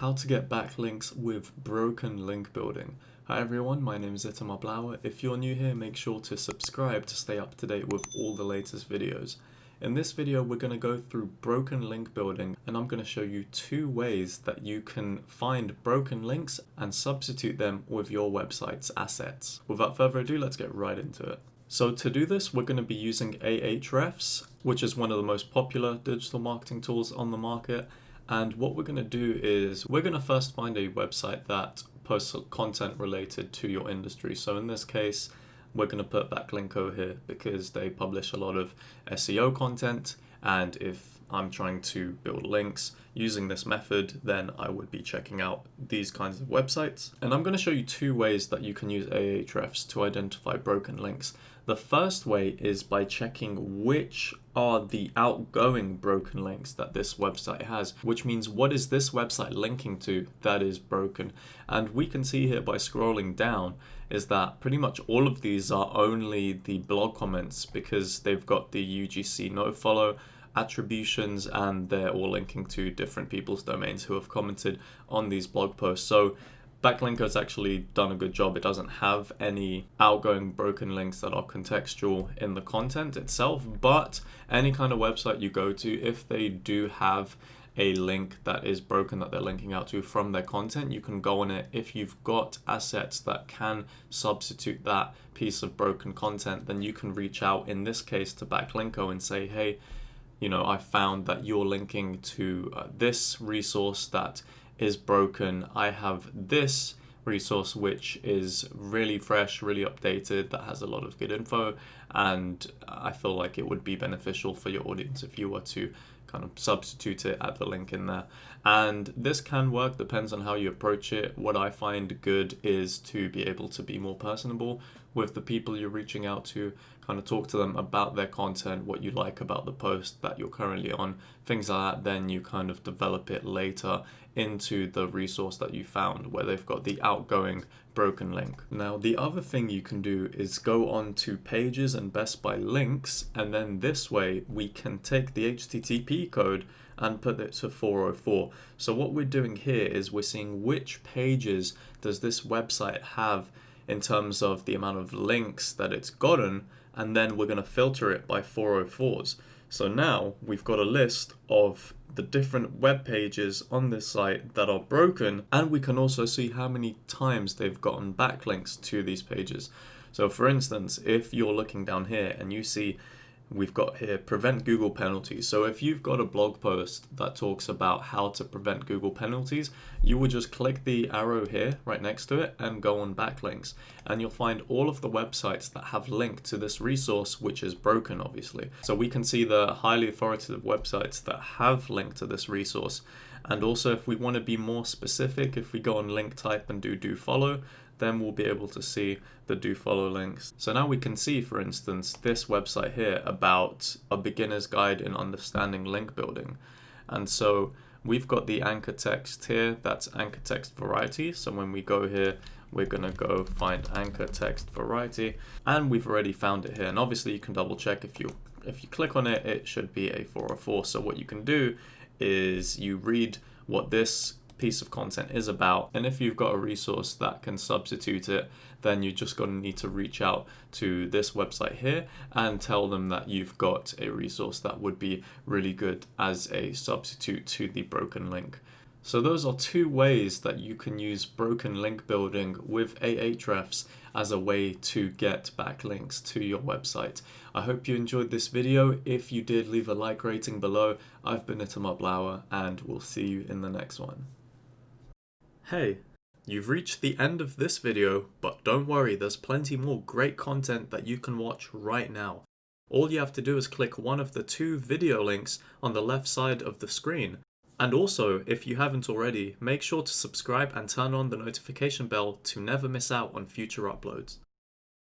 how to get backlinks with broken link building. Hi everyone, my name is Itamar Blauer. If you're new here, make sure to subscribe to stay up to date with all the latest videos. In this video, we're going to go through broken link building, and I'm going to show you 2 ways that you can find broken links and substitute them with your website's assets. Without further ado, let's get right into it. So to do this, we're going to be using Ahrefs, which is one of the most popular digital marketing tools on the market. And what we're going to do is we're going to first find a website that posts content related to your industry. So in this case, we're going to put Backlinks here because they publish a lot of SEO content. And if I'm trying to build links using this method, then I would be checking out these kinds of websites. And I'm going to show you 2 ways that you can use Ahrefs to identify broken links. The first way is by checking which are the outgoing broken links that this website has, which means what is this website linking to that is broken. And we can see here by scrolling down is that pretty much all of these are only the blog comments because they've got the UGC nofollow attributions and they're all linking to different people's domains who have commented on these blog posts. So Backlinks has actually done a good job. It doesn't have any outgoing broken links that are contextual in the content itself, but any kind of website you go to, if they do have a link that is broken that they're linking out to from their content, you can go on it. If you've got assets that can substitute that piece of broken content, then you can reach out, in this case, to Backlinks and say, hey, I found that you're linking to this resource that is broken. I have this resource which is really fresh, really updated, that has a lot of good info, and I feel like it would be beneficial for your audience if you were to kind of substitute it, add the link in there. And this can work, depends on how you approach it. What I find good is to be able to be more personable with the people you're reaching out to, kind of talk to them about their content, what you like about the post that you're currently on, things like that. Then you kind of develop it later into the resource that you found where they've got the outgoing broken link. Now, the other thing you can do is go on to pages and best by links, and then this way we can take the HTTP code and put it to 404. So what we're doing here is we're seeing which pages does this website have in terms of the amount of links that it's gotten, and then we're going to filter it by 404s. So now we've got a list of the different web pages on this site that are broken, and we can also see how many times they've gotten backlinks to these pages. So for instance, if you're looking down here and you see we've got here prevent Google penalties. So if you've got a blog post that talks about how to prevent Google penalties, you would just click the arrow here right next to it and go on backlinks, and you'll find all of the websites that have linked to this resource, which is broken obviously. So we can see the highly authoritative websites that have linked to this resource. And also, if we want to be more specific, if we go on link type and do follow, then we'll be able to see the do follow links. So now we can see, for instance, this website here about a beginner's guide in understanding link building. And so we've got the anchor text here, that's anchor text variety. So when we go here, we're gonna go find anchor text variety, and we've already found it here. And obviously you can double check if you click on it, it should be a 404. So what you can do is you read what this piece of content is about, and if you've got a resource that can substitute it, then you're just going to need to reach out to this website here and tell them that you've got a resource that would be really good as a substitute to the broken link. So those are 2 ways that you can use broken link building with Ahrefs as a way to get backlinks to your website. I hope you enjoyed this video. If you did, leave a like rating below. I've been Itamar Blauer, and we'll see you in the next one. Hey, you've reached the end of this video, but don't worry, there's plenty more great content that you can watch right now. All you have to do is click one of the 2 video links on the left side of the screen. And also, if you haven't already, make sure to subscribe and turn on the notification bell to never miss out on future uploads.